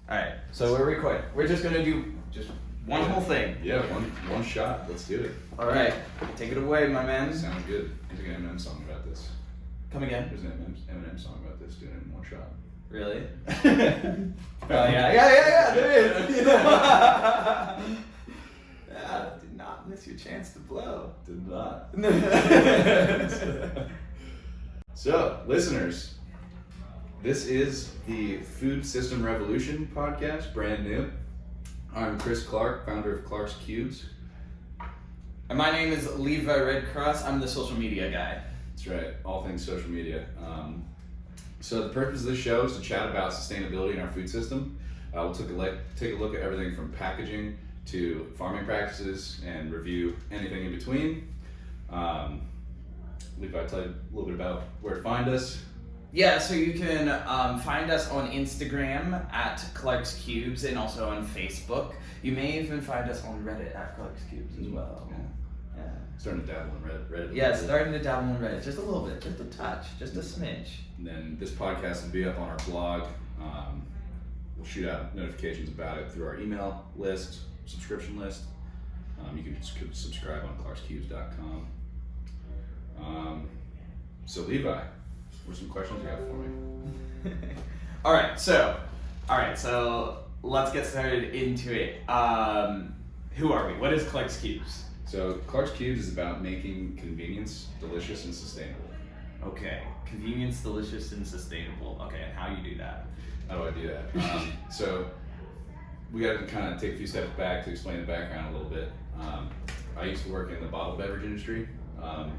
Alright, so we're recording. We're just gonna do just one whole thing. Yeah, one shot. Let's do it. Alright, take it away, my man. Sounds good. There's an Eminem song about this. Come again? There's an Eminem song about this, doing it in one shot. Really? Oh yeah, there is. Yeah, did not miss your chance to blow. Did not. So, listeners, this is the Food System Revolution podcast, brand new. I'm Chris Clark, founder of Clark's Cubes. And my name is Levi Redcross. I'm the social media guy. That's right, all things social media. So the purpose of this show is to chat about sustainability in our food system. We'll take a look at everything from packaging to farming practices and review anything in between. Levi, tell you a little bit about where to find us. Yeah, so you can find us on Instagram at Clark's Cubes and also on Facebook. You may even find us on Reddit at Clark's Cubes as well. Yeah. Starting to dabble in Reddit. Yeah, starting to dabble in Reddit. Just a little bit, just a touch, just a smidge. And then this podcast will be up on our blog. We'll shoot out notifications about it through our email list, subscription list. You can just subscribe on clarkscubes.com. So Levi, what are some questions you have for me? All right, so let's get started into it. Who are we? What is Clark's Cubes? So Clark's Cubes is about making convenience delicious and sustainable. Okay, convenience, delicious, and sustainable. Okay, and how you do that? How do I do that? So we got to kind of take a few steps back to explain the background a little bit. I used to work in the bottled beverage industry, and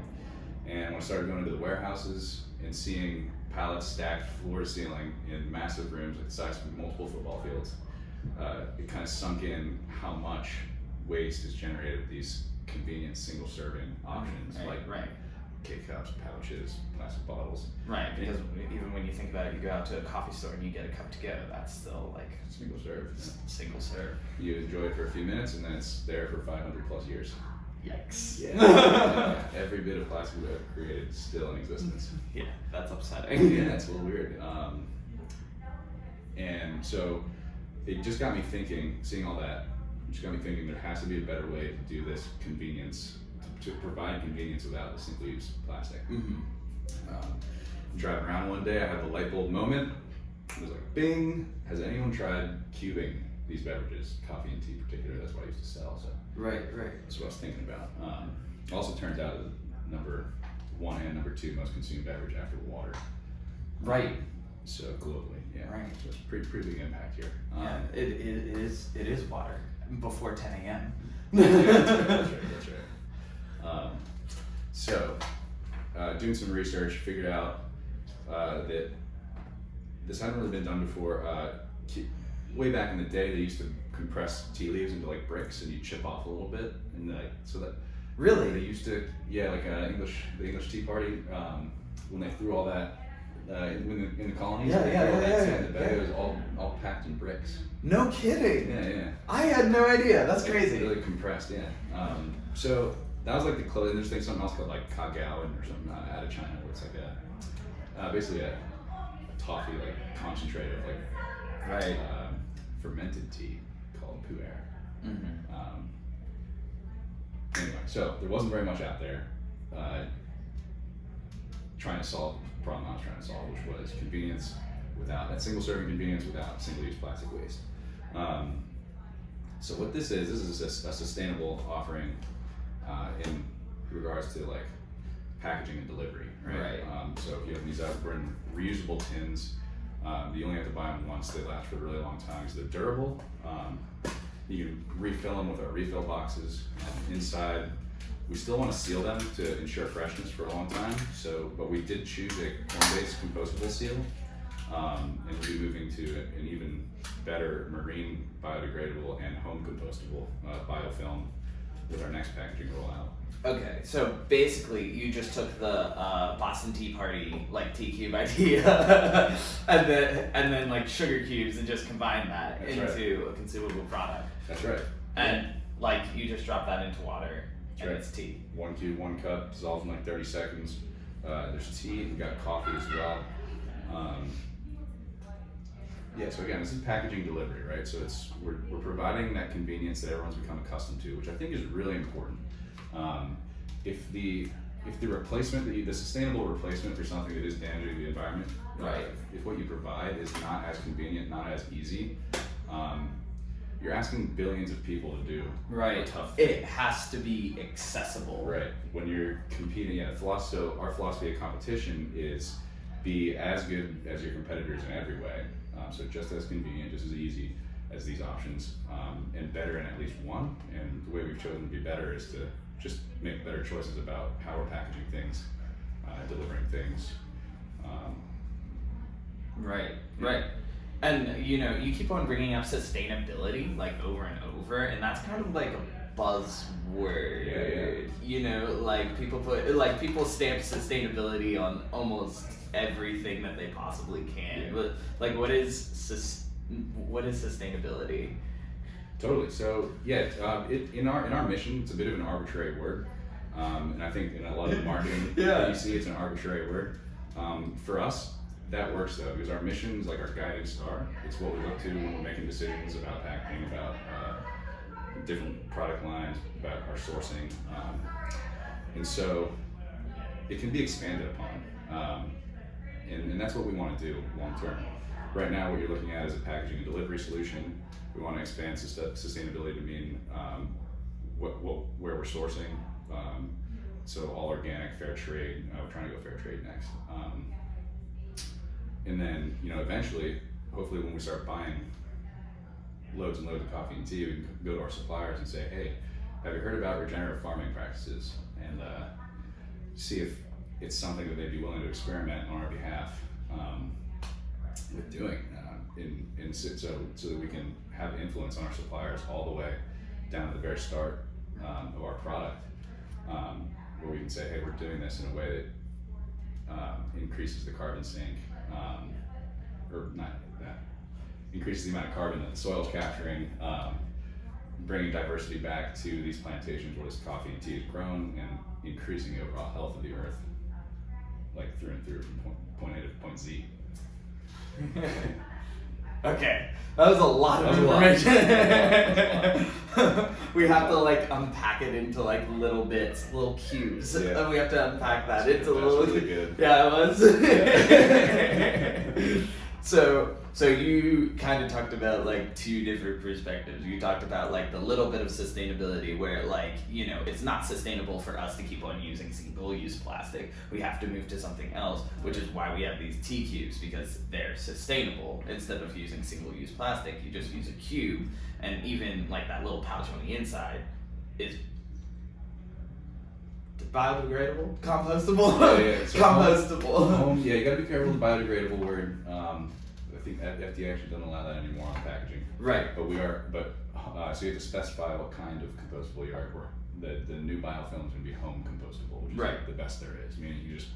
when I started going into the warehouses and seeing pallets stacked floor to ceiling in massive rooms like the size of multiple football fields, it kind of sunk in how much waste is generated with these convenient single-serving options, like K-cups, pouches, plastic bottles. Right, because even when you think about it, you go out to a coffee store and you get a cup to go, that's still like Single serve. Single serve. You enjoy it for a few minutes and then it's there for 500 plus years. Yikes. Yeah. Every bit of plastic we've ever created is still in existence. Yeah, that's upsetting. Yeah, it's a little weird. And so it just got me thinking, seeing all that, it just got me thinking there has to be a better way to do this convenience, to provide convenience without the single use plastic. Mm-hmm. I'm driving around one day, I had the light bulb moment. It was like, bing, has anyone tried cubing these beverages? Coffee and tea in particular, that's what I used to sell. So Right. that's what I was thinking about. Also turns out the number one and number two most consumed beverage after water. Right. So globally, yeah. Right. So it's pretty big impact here. Yeah, it is water before 10 a.m. That's right. So, doing some research, figured out that this hadn't really been done before. Way back in the day, they used to compress tea leaves into like bricks, and you chip off a little bit, and so that Really? they used to, like the English Tea Party, when they threw all that in the colonies. Yeah, they yeah, threw all yeah, that yeah, sand in the bag. yeah. It was all packed in bricks. No kidding. Yeah. I had no idea. That's crazy. Really compressed, yeah. So that was like the close. And there's something else called like kagaoan or something out of China, where it's like basically a toffee like concentrate of like fermented tea called pu'er. Mm-hmm. Anyway, so there wasn't very much out there trying to solve the problem I was trying to solve, which was convenience without that single serving convenience without single use plastic waste. So what this is a sustainable offering in regards to like packaging and delivery, right? So if you have these reusable tins, you only have to buy them once. They last for a really long time because they're durable. You can refill them with our refill boxes. Inside, we still want to seal them to ensure freshness for a long time. But we did choose a corn-based compostable seal, and we'll be moving to an even better marine biodegradable and home compostable biofilm with our next packaging rollout. Okay, so basically you just took the Boston Tea Party like tea cube idea and then like sugar cubes and just combined that into a consumable product. That's right. And like you just drop that into water and it's tea. 1 cube, 1 cup, dissolves in like 30 seconds. There's tea, we got coffee as well. Yeah, so again, this is packaging delivery, right? So we're providing that convenience that everyone's become accustomed to, which I think is really important. If the replacement, the sustainable replacement for something that is damaging the environment, right? If what you provide is not as convenient, not as easy, you're asking billions of people to do right. tough thing. It has to be accessible. Right. When you're competing, so our philosophy of competition is be as good as your competitors in every way. So just as convenient, just as easy as these options, and better in at least one. And the way we've chosen to be better is to just make better choices about how we're packaging things, delivering things. Right. And you keep on bringing up sustainability like over and over, and that's kind of like a buzzword. Yeah. Like people stamp sustainability on almost everything that they possibly can. Yeah. But like, what is sustainability? Totally. So in our mission, it's a bit of an arbitrary word, and I think in a lot of the marketing that you see, it's an arbitrary word. For us, that works though, because our mission is like our guiding star. It's what we look to when we're making decisions about packaging, about different product lines, about our sourcing, and so it can be expanded upon, and that's what we want to do long term. Right now, what you're looking at is a packaging and delivery solution. We want to expand sustainability to mean where we're sourcing. So all organic, fair trade. We're trying to go fair trade next. And then, eventually, hopefully when we start buying loads and loads of coffee and tea, we can go to our suppliers and say, hey, have you heard about regenerative farming practices? And see if it's something that they'd be willing to experiment on our behalf with doing. So that we can have influence on our suppliers all the way down to the very start of our product, where we can say, hey, we're doing this in a way that increases the carbon sink, or not that, increases the amount of carbon that the soil's capturing, bringing diversity back to these plantations where this coffee and tea is grown, and increasing the overall health of the earth, like through and through from point A to point Z. Okay, that was a lot of information. We have to like unpack it into like little bits, little cubes, and we have to unpack that into little. Really good. Yeah, it was. Yeah. So you kind of talked about like two different perspectives. You talked about like the little bit of sustainability where like, it's not sustainable for us to keep on using single-use plastic. We have to move to something else, which is why we have these tea cubes, because they're sustainable. Instead of using single-use plastic, you just use a cube, and even like that little pouch on the inside is biodegradable, compostable. Yeah. So compostable. You gotta be careful with the biodegradable word. I think FDA actually doesn't allow that anymore on packaging. Right. So you have to specify what kind of compostable you are. The new biofilm is going to be home compostable, which is like the best there is. Meaning you just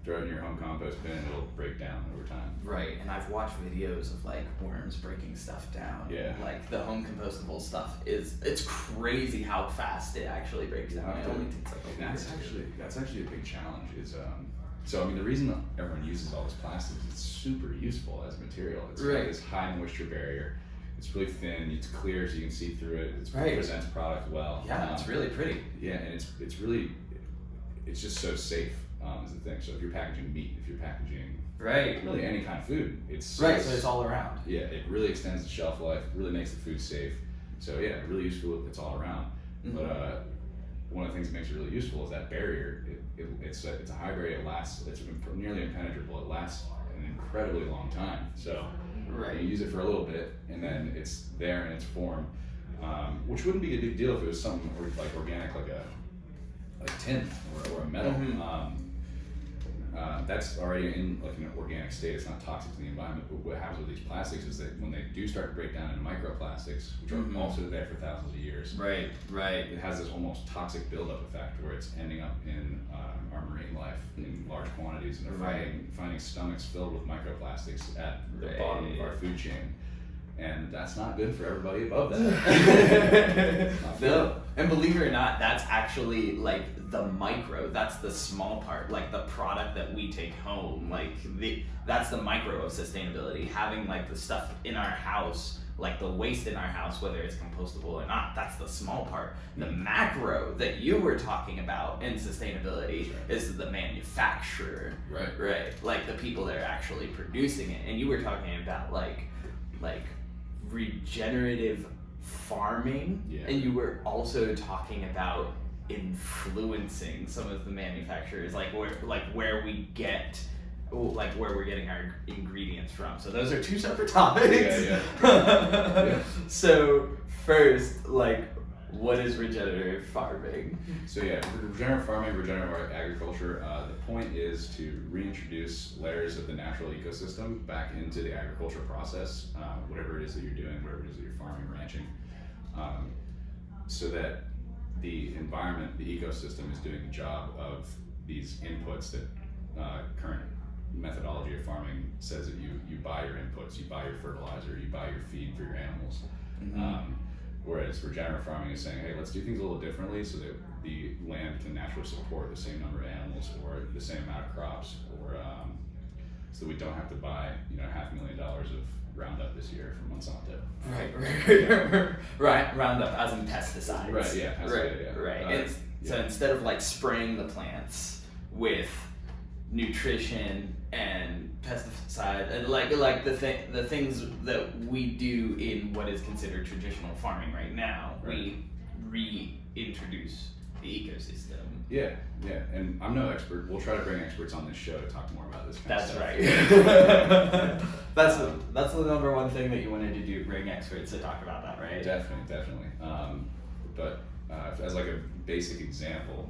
throw it in your home compost bin and it'll break down over time. Right, and I've watched videos of like worms breaking stuff down. Yeah. Like the home compostable stuff it's crazy how fast it actually breaks down. It only takes like a week. That's actually a big challenge. So the reason everyone uses all this plastic is it's super useful as a material. It's got this high moisture barrier. It's really thin. It's clear, so you can see through it. It presents product well. Yeah, it's really pretty. Yeah, and it's just so safe. Is the thing. So if you're packaging meat, if you're packaging really any kind of food, so it's all around. Yeah, it really extends the shelf life. It really makes the food safe. So yeah, really useful. It's all around. Mm-hmm. But one of the things that makes it really useful is that barrier. It's a high barrier. It lasts. It's nearly impenetrable. It lasts an incredibly long time. So you use it for a little bit, and then it's there in its form, which wouldn't be a big deal if it was something like organic, like tin or a metal. Mm-hmm. That's already in like an organic state. It's not toxic to the environment. But what happens with these plastics is that when they do start to break down into microplastics, which are also there for thousands of years, it has this almost toxic buildup effect where it's ending up in our marine life in large quantities, and they're finding stomachs filled with microplastics at the bottom of our food chain. And that's not good for everybody above that. No, and believe it or not, that's actually like the micro. That's the small part, like the product that we take home. Like that's the micro of sustainability. Having like the stuff in our house, like the waste in our house, whether it's compostable or not, that's the small part. The macro that you were talking about in sustainability is the manufacturer, right? Like the people that are actually producing it. And you were talking about like regenerative farming, and you were also talking about influencing some of the manufacturers, like where we get, like where we're getting our ingredients from. So those are two separate topics. Yeah. So first, like, what is regenerative farming? So yeah, regenerative farming, regenerative agriculture, the point is to reintroduce layers of the natural ecosystem back into the agriculture process, whatever it is that you're doing, whatever it is that you're farming, ranching, so that the environment, the ecosystem is doing the job of these inputs that current methodology of farming says that you buy your inputs, you buy your fertilizer, you buy your feed for your animals. Whereas regenerative farming is saying, hey, let's do things a little differently so that the land can naturally support the same number of animals or the same amount of crops, or so we don't have to buy $500,000 of Roundup this year from Monsanto. Right. Roundup as in pesticides. Right. Yeah. Right. So instead of like spraying the plants with nutrition and pesticide and like the things that we do in what is considered traditional farming right now, we reintroduce the ecosystem. Yeah, and I'm no expert. We'll try to bring experts on this show to talk more about this kind of stuff. Right. That's the number one thing that you wanted to do, bring experts to talk about that, right? Definitely. But as like a basic example,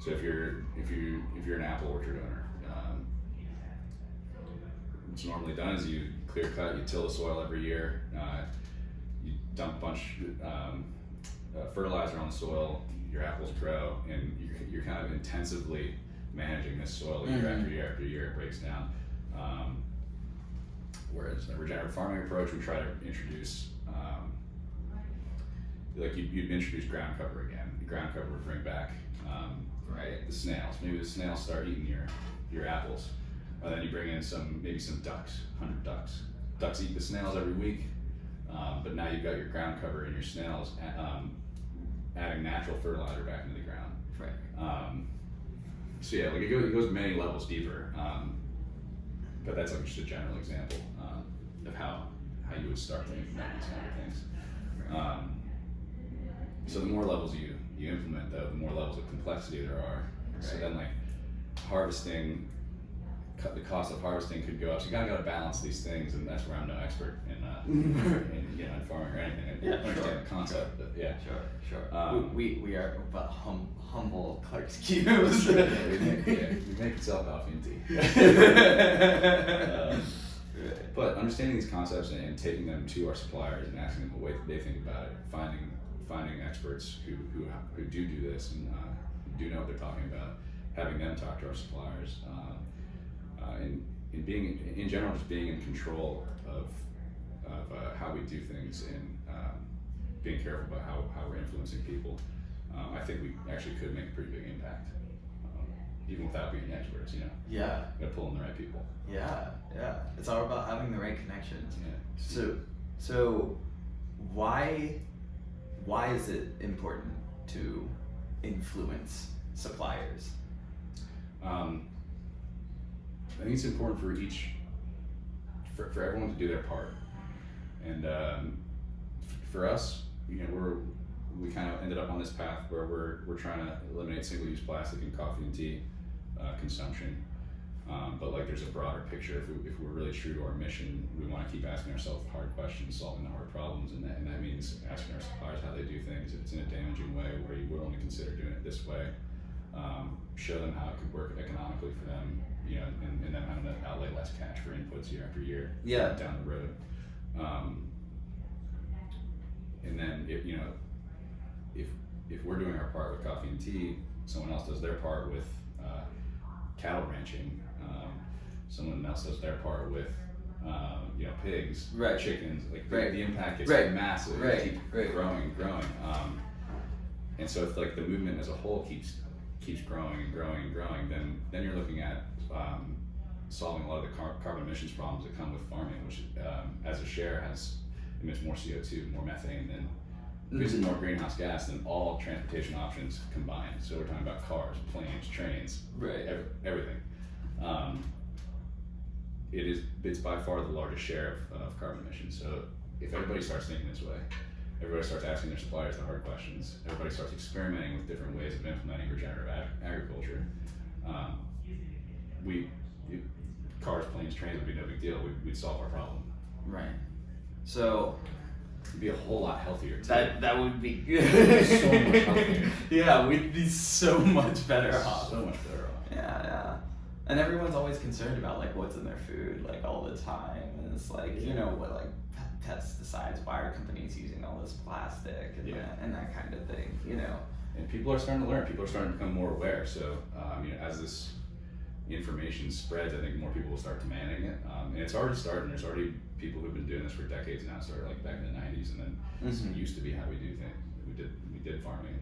so if you're an apple orchard owner, what's normally done is you clear cut, you till the soil every year, you dump a bunch fertilizer on the soil, your apples grow, and you're kind of intensively managing this soil year after year after year. It breaks down. Whereas a regenerative farming approach, we try to introduce, like you'd introduce ground cover again. The ground cover would bring back the snails. Maybe the snails start eating your apples. And then you bring in maybe some ducks, 100 ducks. Ducks eat the snails every week, but now you've got your ground cover and your snails adding natural fertilizer back into the ground. Right. So yeah, like it goes many levels deeper, but that's like just a general example of how you would start to implement these kind of things. So the more levels you implement, though, the more levels of complexity there are. Right. So then like harvesting, the cost of harvesting could go up. So you kind of got to balance these things, and that's where I'm no expert in in farming or anything. I understand the concept, but yeah. Sure. We are but humble Clark's Cubes. we make itself coffee and tea. But understanding these concepts and taking them to our suppliers and asking them what they think about it, finding experts who do this and do know what they're talking about, having them talk to our suppliers, and being in general just being in control of how we do things, and being careful about how we're influencing people. I think we actually could make a pretty big impact, even without being experts. Yeah. Got to pull in the right people. Yeah. It's all about having the right connections. Yeah. So why is it important to influence suppliers? I think it's important for everyone to do their part, and for us, we kind of ended up on this path where we're trying to eliminate single-use plastic in coffee and tea consumption. But like there's a broader picture. If we're really true to our mission, we want to keep asking ourselves the hard questions, solving the hard problems, and that means asking our suppliers how they do things. If it's in a damaging way where you would only consider doing it this way, show them how it could work economically for them, and them having to outlay less cash for inputs year after year down the road. And then if we're doing our part with coffee and tea, someone else does their part with cattle ranching, someone else does their part with pigs, Right. chickens. Like Right. the impact gets Right. massive. Right. Keep Right. growing and growing. And so if like the movement as a whole keeps growing and growing and growing, then you're looking at solving a lot of the carbon emissions problems that come with farming, which as a share emits more CO2, more methane than produces more greenhouse gas than all transportation options combined. So we're talking about cars, planes, trains, Right. Everything. It's by far the largest share of carbon emissions. So if everybody starts thinking this way, everybody starts asking their suppliers the hard questions, everybody starts experimenting with different ways of implementing regenerative agriculture, cars, planes, trains would be no big deal. We'd solve our problem. Right. So It'd be a whole lot healthier too. that would be So much healthier. Yeah, we'd be so much better off. So much better off. Yeah. And everyone's always concerned about like what's in their food like all the time, and it's like what like pesticides. Why are companies using all this plastic and that kind of thing? And people are starting to learn. People are starting to become more aware. So as this information spreads, I think more people will start demanding it. And it's already starting. There's already people who've been doing this for decades now. Started like back in the '90s, and then this used to be how we do things. We did farming,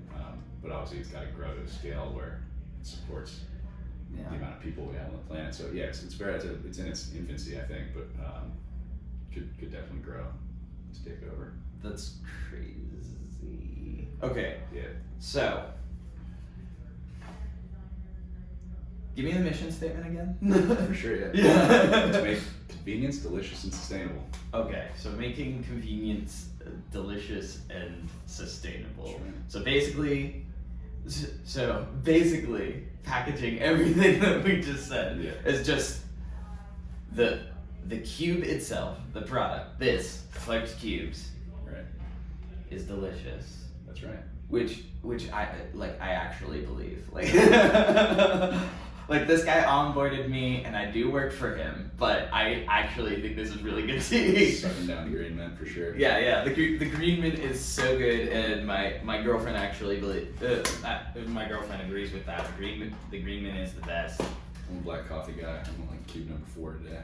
but obviously it's got to grow to a scale where it supports the amount of people we have on the planet. So yeah, it's in its infancy, I think, but could definitely grow to take over. That's crazy. Okay. Yeah. So, give me the mission statement again. For sure. Yeah. To make convenience delicious and sustainable. Okay, so making convenience delicious and sustainable. Sure. So basically, packaging everything that we just said is just the cube itself, the product. This Clark's Cubes, Right. is delicious. That's right. Which I actually believe. Like this guy onboarded me, and I do work for him, but I actually think this is really good tea. Sucking down green mint for sure. Yeah. The green mint is so good, and my girlfriend actually my girlfriend agrees with that. The green mint is the best. I'm a black coffee guy. I'm on like cube number 4 today.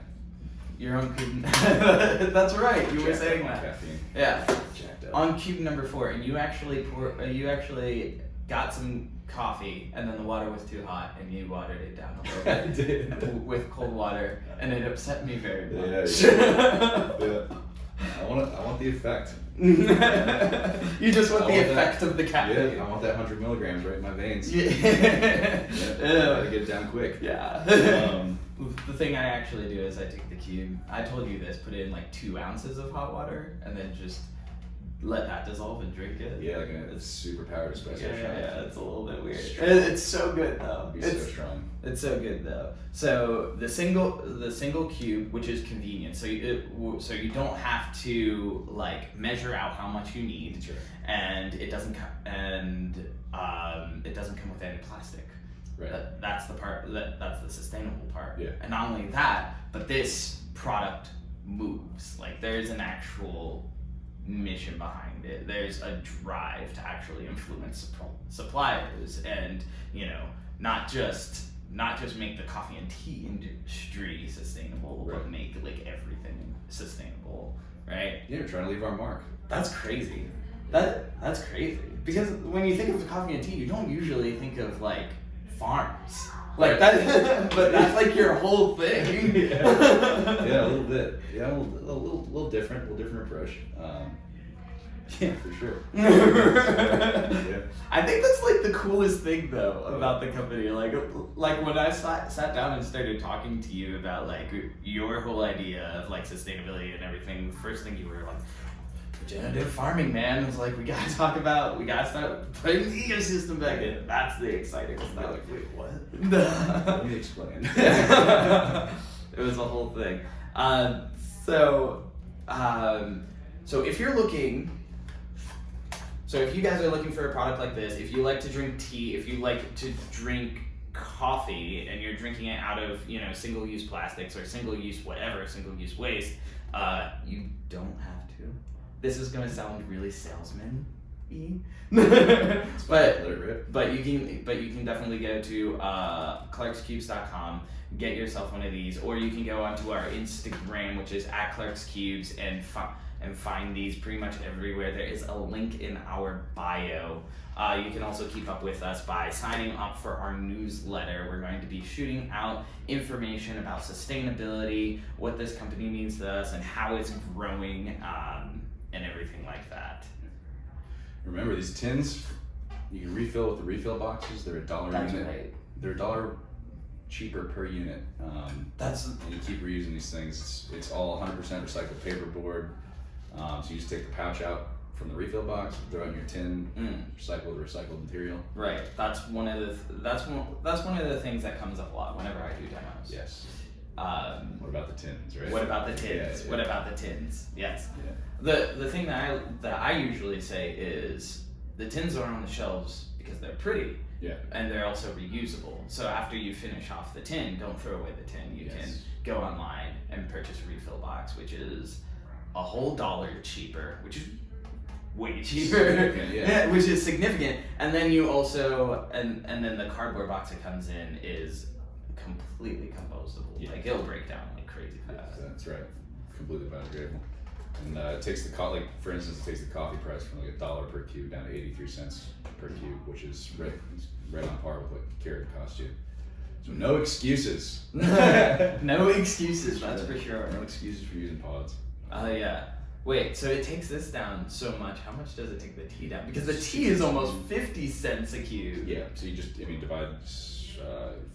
You're on cube. That's right. You were saying that. Caffeine. Yeah. Jacked up. On cube number 4, and you actually got some coffee, and then the water was too hot, and you watered it down a little bit. I did. With cold water, and it upset me very much. Yeah. I want the effect. You just want the effect of the caffeine. Yeah, I want that 100 milligrams right in my veins. Yeah. Gotta get it down quick. Yeah. The thing I actually do is I take the cube. I told you this. Put in like 2 ounces of hot water, and then just let that dissolve and drink it. Yeah, like a super powered espresso shot. Yeah, it's a little bit weird. Strong. It's so good though. It'd be so strong. It's so good though. So the single cube, which is convenient, so you don't have to like measure out how much you need, Sure. and it doesn't come with any plastic. Right. That's the part. That's the sustainable part. Yeah. And not only that, but this product moves. Like there's an actual mission behind it. There's a drive to actually influence suppliers, and not just make the coffee and tea industry sustainable, Right. but make like everything sustainable, right? Yeah, we're trying to leave our mark. That's crazy. That's crazy, because when you think of coffee and tea, you don't usually think of like farms like that, but that's like your whole thing. Yeah, a little bit. Yeah, a little different, a little different approach. Yeah, for sure. Yeah. I think that's like the coolest thing though about the company. Like when I sat down and started talking to you about like your whole idea of like sustainability and everything, the first thing you were like, regenerative farming, man. It's like we gotta start putting the ecosystem back in. That's the exciting stuff. Like, wait, what? Let Let me explain. It was a whole thing. So if you're looking. So if you guys are looking for a product like this, if you like to drink tea, if you like to drink coffee, and you're drinking it out of single-use plastics or single-use waste, you don't have to. This is gonna sound really salesman, But you can definitely go to clarkscubes.com, get yourself one of these, or you can go onto our Instagram, which is @clarkscubes, and find these pretty much everywhere. There is a link in our bio. You can also keep up with us by signing up for our newsletter. We're going to be shooting out information about sustainability, what this company means to us, and how it's growing, and everything like that. Remember, these tins, you can refill with the refill boxes. They're $1 a unit. Right. They're $1 cheaper per unit. And you keep reusing these things. It's all 100% recycled paperboard. So you just take the pouch out from the refill box, throw it in your tin, recycled material. Right. That's one of the things that comes up a lot whenever I do demos. Yes. What about the tins, right? What about the tins? Yeah. What about the tins? Yes. Yeah. The thing that I usually say is the tins are on the shelves because they're pretty. Yeah. And they're also reusable. So after you finish off the tin, don't throw away the tin. You can go online and purchase a refill box, which is a whole $1 cheaper, which is way cheaper. Yeah. Which is significant. And then you also and then the cardboard box it comes in is completely compostable. Yeah. Like it'll break down like crazy fast. Yeah, that's right. Completely biodegradable. And it takes the for instance, it takes the coffee price from like $1 per cube down to 83 cents per cube, which is right on par with what Carrot cost you. So no excuses. No excuses, that's for sure. No excuses for using pods. Yeah. Wait, so it takes this down so much. How much does it take the tea down? Because the tea is almost 50 cents a cube. Yeah. So you just divide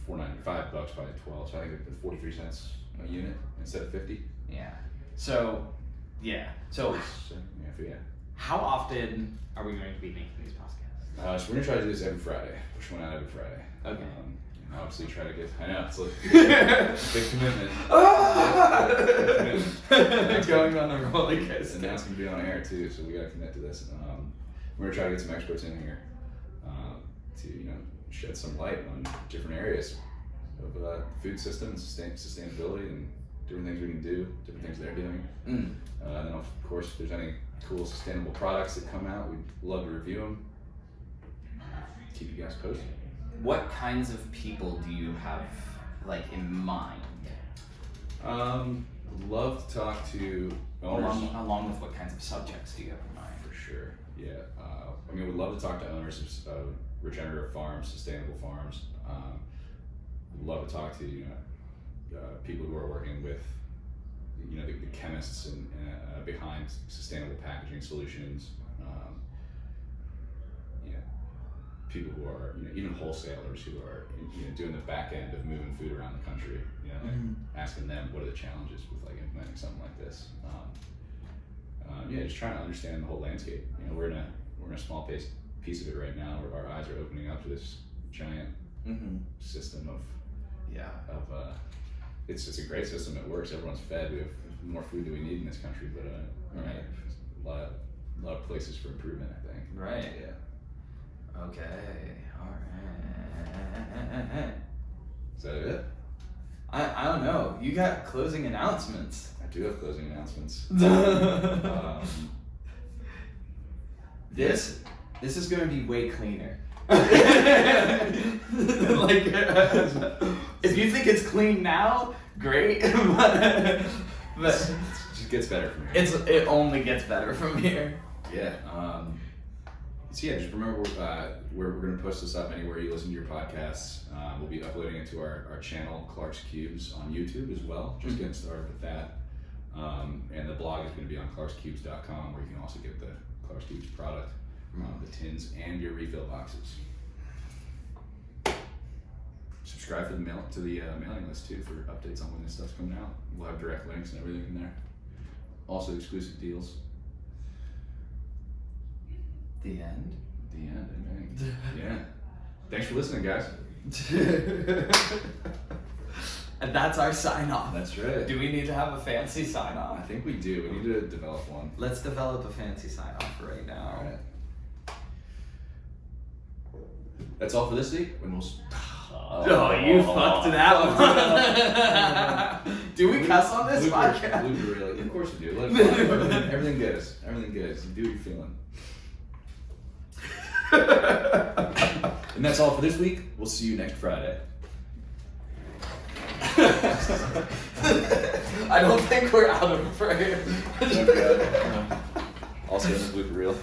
$4.95 by 12. So I think it's 43 cents a unit instead of 50. Yeah. So, yeah. So, yeah. How often are we going to be making these podcasts? So we're gonna try to do this every Friday. Push one out every Friday. Okay. Obviously try to get. I know it's like big commitment. Going on a roller coaster. And now it's gonna be on air too, so we gotta commit to this. We're gonna try to get some experts in here to shed some light on different areas of the food system and sustainability and different things we can do, different things they're doing. And then of course, if there's any cool sustainable products that come out, we'd love to review them. Keep you guys posted. What kinds of people do you have in mind? Love to talk to owners. Along with what kinds of subjects do you have in mind? For sure, yeah. We'd love to talk to owners of regenerative farms, sustainable farms. We'd love to talk to people who are working with the chemists and behind sustainable packaging solutions. People who are even wholesalers who are doing the back end of moving food around the country. Asking them what are the challenges with implementing something like this. Just trying to understand the whole landscape. We're in a small piece of it right now where our eyes are opening up to this giant system of it's a great system. It works. Everyone's fed. We have more food than we need in this country, but a lot of places for improvement, I think. Right. Yeah. Okay. All right. Is that it? I don't know. You got closing announcements. I do have closing announcements. This is going to be way cleaner. If you think it's clean now, great. but it just gets better from here. It only gets better from here. Yeah. So just remember we're going to post this up anywhere you listen to your podcasts. We'll be uploading it to our channel, Clark's Cubes, on YouTube as well. Just getting started with that. And the blog is going to be on clarkscubes.com, where you can also get the Clark's Cubes product, the tins, and your refill boxes. Subscribe to the mailing list too for updates on when this stuff's coming out. We'll have direct links and everything in there. Also exclusive deals. The end, I think. Yeah. Thanks for listening, guys. And that's our sign off. That's right. Do we need to have a fancy sign I off? think we do. We need to develop one. Let's develop a fancy sign off right now. All right. That's all for this week. And we'll. You fucked that one. Do we cuss on this podcast? Really? Of course we do. Everything goes. You do what you're feeling. And that's all for this week. We'll see you next Friday. I don't think we're out of frame. Okay. Also, in the blooper reel.